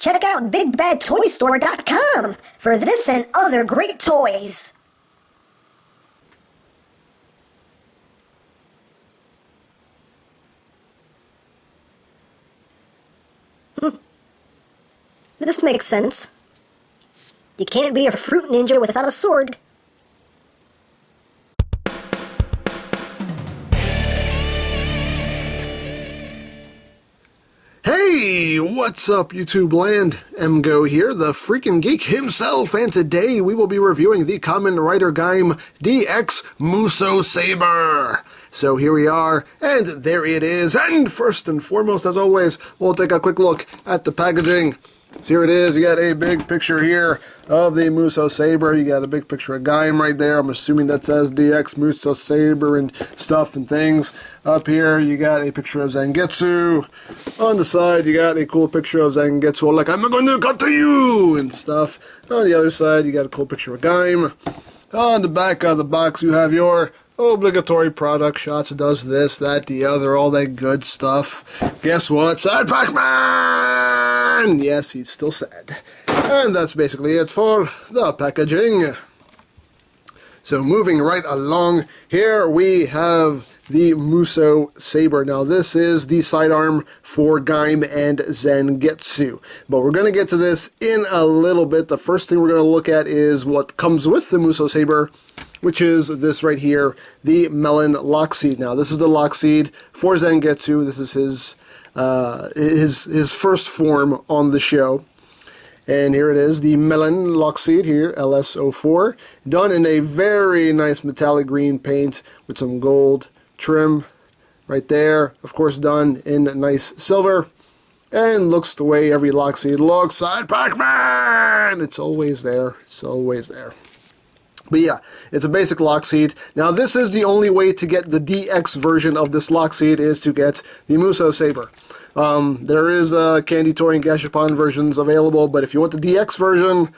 check out BigBadToyStore.com for this and other great toys. This makes sense. You can't be a fruit ninja without a sword. Hey, what's up YouTube land? EmGo here, the freaking geek himself, and today we will be reviewing the Kamen Rider Gaim DX Mousou Saber. So here we are, and there it is, and first and foremost, as always, we'll take a quick look at the packaging. So here it is, you got a big picture here of the Mousou Sabre, you got a big picture of Gaim right there, I'm assuming that says DX Mousou Sabre and stuff and things. Up here you got a picture of Zangetsu, on the side you got a cool picture of Zangetsu like I'm going to cut to you and stuff. On the other side you got a cool picture of Gaim. On the back of the box you have your obligatory product shots, does this, that, the other, all that good stuff. Guess what? Sad Pac-Man! Yes, he's still sad. And that's basically it for the packaging. So moving right along, here we have the Mousou Sabre. Now this is the sidearm for Gaim and Zangetsu. But we're going to get to this in a little bit. The first thing we're going to look at is what comes with the Mousou Sabre, which is this right here, the MELON LOCKSEED. Now this is the Lockseed for Zangetsu. This is his first form on the show. And here it is, the MELON LOCKSEED here, LS04, done in a very nice metallic green paint with some gold trim right there. Of course, done in nice silver, and looks the way every Lockseed looks. Side Pac-Man! It's always there. It's always there. But yeah, it's a basic Lockseed. Now this is the only way to get the DX version of this Lockseed is to get the Mousou Sabre. There is Candy Toy and Gashapon versions available, but if you want the DX version,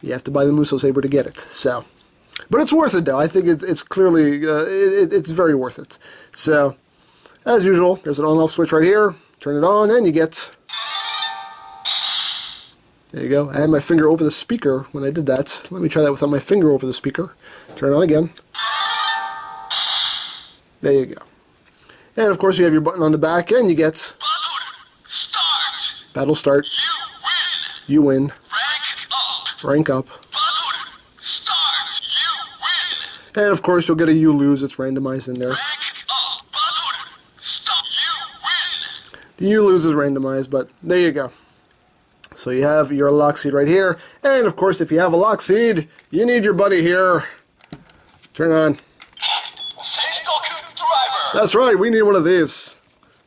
you have to buy the Mousou Sabre to get it. So, but it's worth it though. I think it's clearly it's very worth it. So, as usual, there's an on-off switch right here. Turn it on, and you get. There you go. I had my finger over the speaker when I did that. Let me try that without my finger over the speaker. Turn it on again. There you go. And of course, you have your button on the back, and you get. Battle start. You win. Rank up. And of course you'll get a you lose. It's randomized in there. The you lose is randomized, but there you go. So you have your Lockseed right here. And of course if you have a Lockseed, you need your buddy here. Turn on. That's right, we need one of these.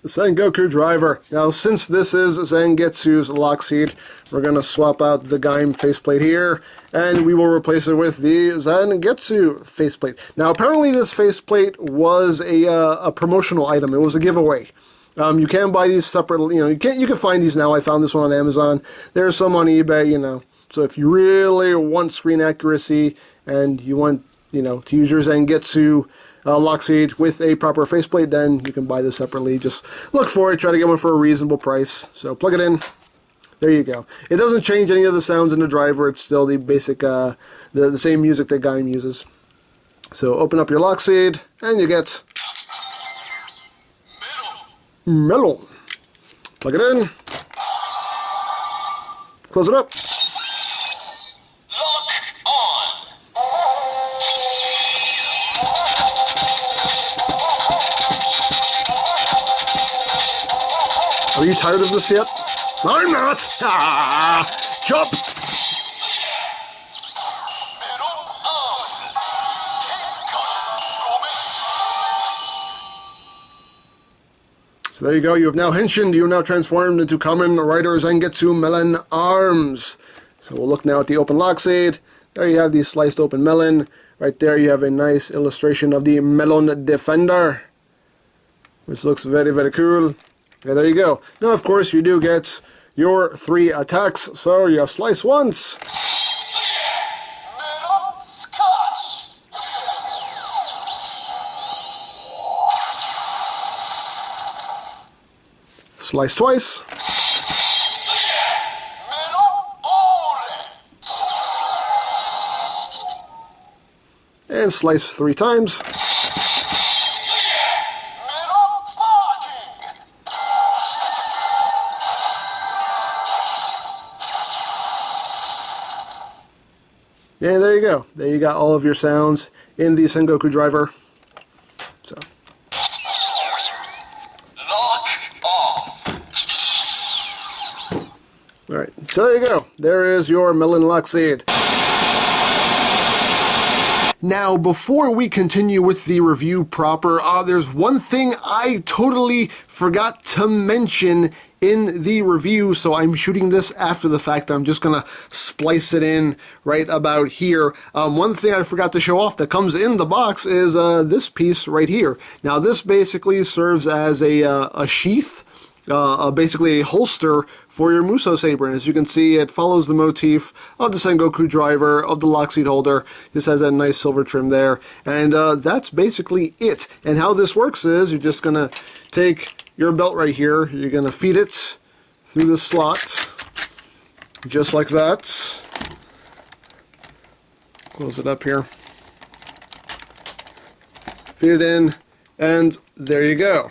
The Sengoku driver. Now, since this is Zangetsu's Lockseed, we're going to swap out the Gaim faceplate here, and we will replace it with the Zangetsu faceplate. Now, apparently this faceplate was a promotional item. It was a giveaway. You can buy these separately. You know, you can find these now. I found this one on Amazon. There's some on eBay. You know, so if you really want screen accuracy and you want, you know, to use your Zangetsu Lockseed with a proper faceplate, then you can buy this separately. Just look for it, try to get one for a reasonable price. So plug it in. There you go. It doesn't change any of the sounds in the driver. It's still the basic, the same music that Gaim uses. So open up your Lockseed, and you get Melon. Plug it in. Close it up. Are you tired of this yet? I'm not! Ah, jump! So there you go, you have now henshined, you have now transformed into Kamen Rider Zangetsu Melon arms. So we'll look now at the open Lockseed. There you have the sliced open melon. Right there you have a nice illustration of the Melon Defender, which looks very, very cool. Okay, there you go. Now, of course, you do get your 3 attacks, so you slice once. Slice twice. and slice 3 times. And there you go. There you got all of your sounds in the Sengoku driver. So. Alright, so there you go. There is your Melon Lockseed. Now, before we continue with the review proper, there's one thing I totally forgot to mention in the review, so I'm shooting this after the fact. I'm just gonna splice it in right about here. One thing I forgot to show off that comes in the box is this piece right here. Now, this basically serves as a sheath, basically a holster for your Mousou Sabre. And as you can see, it follows the motif of the Sengoku driver, of the Lockseed holder. This has that nice silver trim there. And that's basically it. And how this works is you're just gonna take your belt right here, you're going to feed it through the slot, just like that. Close it up here. Feed it in, and there you go.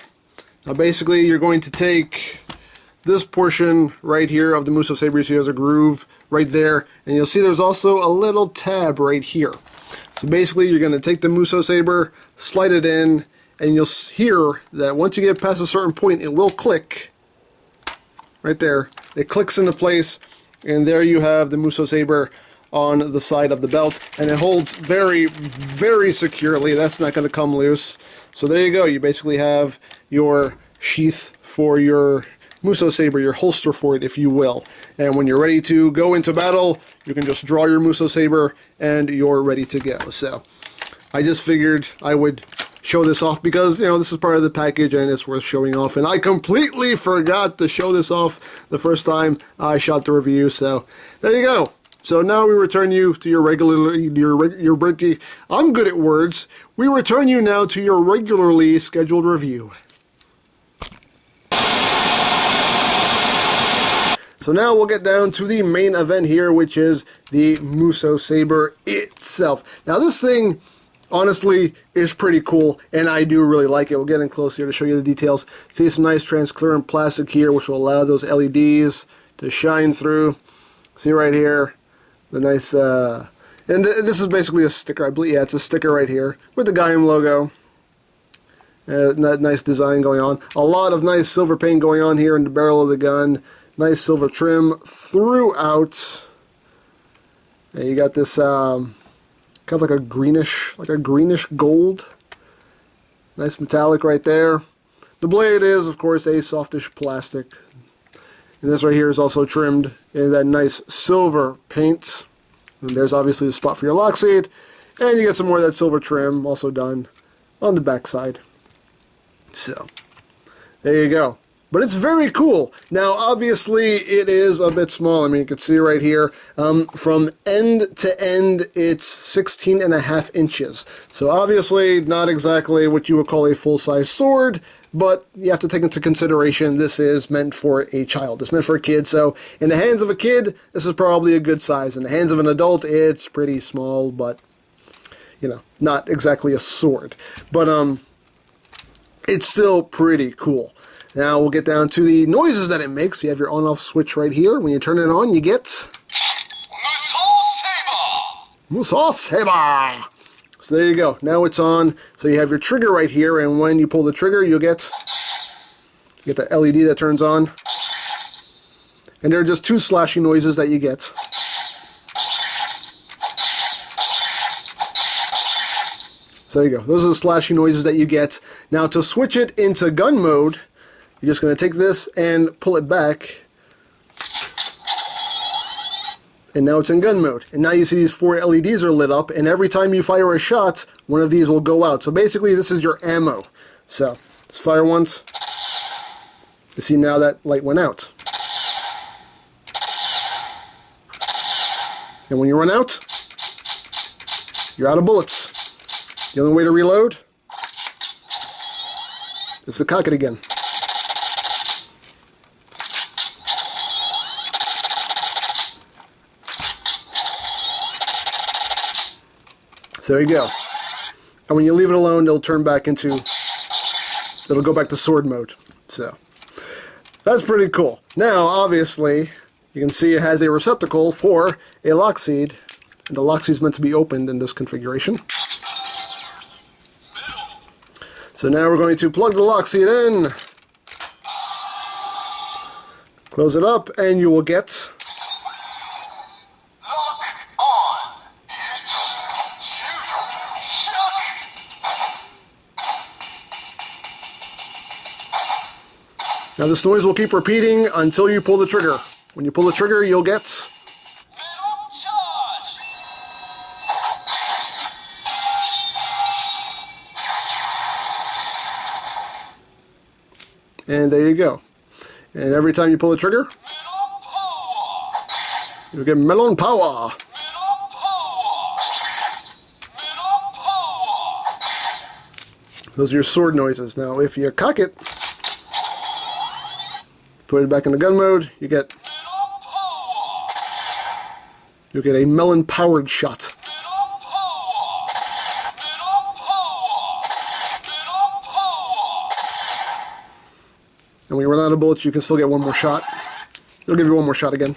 Now basically you're going to take this portion right here of the Mousou Sabre, so there's a groove right there, and you'll see there's also a little tab right here. So basically you're going to take the Mousou Sabre, slide it in, and you'll hear that once you get past a certain point, it will click. Right there. It clicks into place, and there you have the Mousou Sabre on the side of the belt. And it holds very, very securely. That's not going to come loose. So there you go. You basically have your sheath for your Mousou Sabre, your holster for it, if you will. And when you're ready to go into battle, you can just draw your Mousou Sabre, and you're ready to go. So I just figured I would show this off because, you know, this is part of the package and it's worth showing off. And I completely forgot to show this off the first time I shot the review. So there you go. So now we return you to your I'm good at words. We return you now to your regularly scheduled review. So now we'll get down to the main event here, which is the Mousou Sabre itself. Now this thing, honestly, is pretty cool, and I do really like it. We'll get in close here to show you the details. See some nice transparent plastic here, which will allow those LEDs to shine through. See right here, the nice, and this is basically a sticker, I believe. Yeah, it's a sticker right here with the Gaim logo. That nice design going on. A lot of nice silver paint going on here in the barrel of the gun. Nice silver trim throughout. And you got this kind of like a greenish gold. Nice metallic right there. The blade is, of course, a softish plastic. And this right here is also trimmed in that nice silver paint. And there's obviously the spot for your Lockseed. And you get some more of that silver trim also done on the back side. So, there you go. But it's very cool. Now, obviously, it is a bit small. I mean, you can see right here, from end to end, it's 16.5 inches. So, obviously, not exactly what you would call a full-size sword, but you have to take into consideration this is meant for a child. It's meant for a kid. So, in the hands of a kid, this is probably a good size. In the hands of an adult, it's pretty small, but, you know, not exactly a sword. But, it's still pretty cool. Now we'll get down to the noises that it makes. You have your on-off switch right here. When you turn it on, you get Mousou Sabre. So there you go. Now it's on. So you have your trigger right here, and when you pull the trigger, you get the LED that turns on. And there are just 2 slashing noises that you get. So there you go. Those are the slashing noises that you get. Now to switch it into gun mode, you're just going to take this and pull it back. And now it's in gun mode. And now you see these 4 LEDs are lit up, and every time you fire a shot, one of these will go out. So basically this is your ammo. So let's fire once. You see now that light went out. And when you run out, you're out of bullets. The only way to reload is to cock it again. So there you go. And when you leave it alone, it'll turn back into... It'll go back to sword mode. So, that's pretty cool. Now, obviously, you can see it has a receptacle for a Lockseed. And the Lockseed is meant to be opened in this configuration. So now we're going to plug the Lockseed in. Close it up, and you will get... Now this noise will keep repeating until you pull the trigger. When you pull the trigger, you'll get... And there you go. And every time you pull the trigger, you'll get Melon Power. Those are your sword noises. Now if you cock it, put it back into gun mode, you'll get a melon powered shot. And when you run out of bullets, you can still get one more shot. It'll give you one more shot again.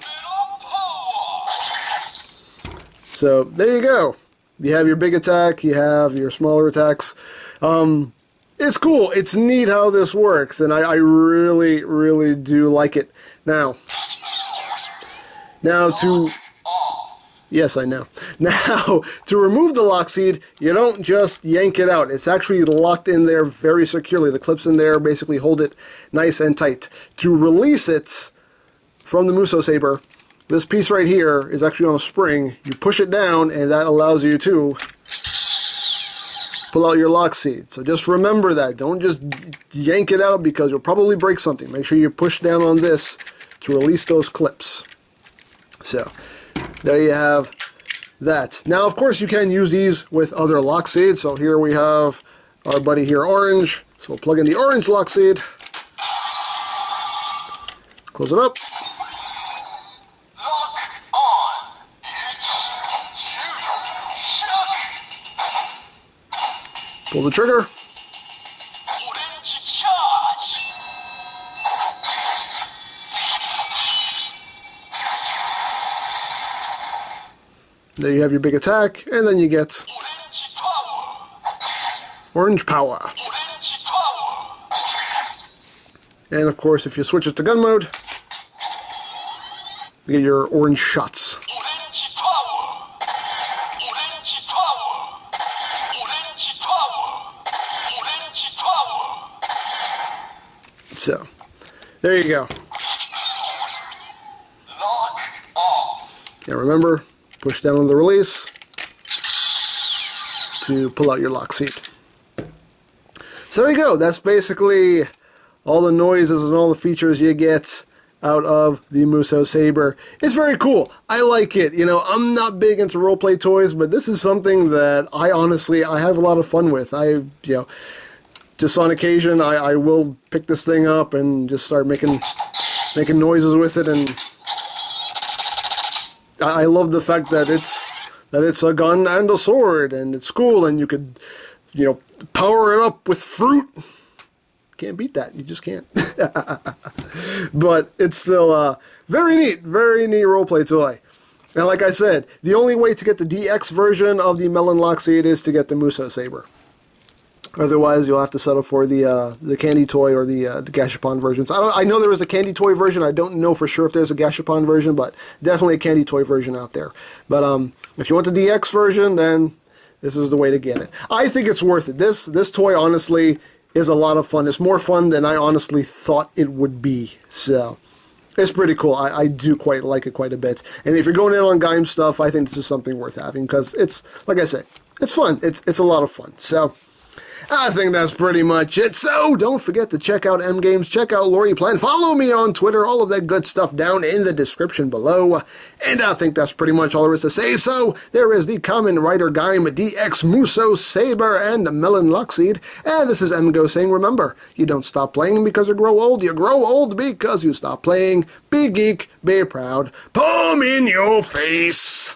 So there you go. You have your big attack, you have your smaller attacks. It's cool. It's neat how this works, and I really, really do like it. Now to... Yes, I know. Now, to remove the Lockseed, you don't just yank it out. It's actually locked in there very securely. The clips in there basically hold it nice and tight. To release it from the Mousou Saber, this piece right here is actually on a spring. You push it down, and that allows you to pull out your Lockseed. So just remember that. Don't just yank it out because you'll probably break something. Make sure you push down on this to release those clips. So... there you have that. Now, of course, you can use these with other Lockseeds. So here we have our buddy here, Orange. So we'll plug in the Orange Lockseed. Close it up. Pull the trigger. There you have your big attack, and then you get Orange Power. And of course, if you switch it to gun mode, you get your orange shots. So, there you go. And remember, push down on the release to pull out your Lockseed. So there you go. That's basically all the noises and all the features you get out of the Mousou Sabre. It's very cool. I like it. You know, I'm not big into roleplay toys, but this is something that I have a lot of fun with. Just on occasion, I will pick this thing up and just start making noises with it, and I love the fact that it's a gun and a sword, and it's cool, and you could, power it up with fruit. Can't beat that. You just can't. But it's still very neat roleplay toy. And like I said, the only way to get the DX version of the Melon Lockseed is to get the Mousou Sabre. Otherwise, you'll have to settle for the candy toy or the Gashapon versions. I know there is a candy toy version. I don't know for sure if there's a Gashapon version, but definitely a candy toy version out there. But if you want the DX version, then this is the way to get it. I think it's worth it. This toy, honestly, is a lot of fun. It's more fun than I honestly thought it would be. So, it's pretty cool. I do quite like it quite a bit. And if you're going in on Gaim stuff, I think this is something worth having because it's, like I said, it's fun. It's a lot of fun. So, I think that's pretty much it. So, don't forget to check out EmGo's, check out Lori Plan, follow me on Twitter, all of that good stuff down in the description below. And I think that's pretty much all there is to say. So, there is the Kamen Rider Gaim DX Mousou Saber and Melon Lockseed. And this is EmGo saying, remember, you don't stop playing because you grow old because you stop playing. Be geek, be proud, palm in your face.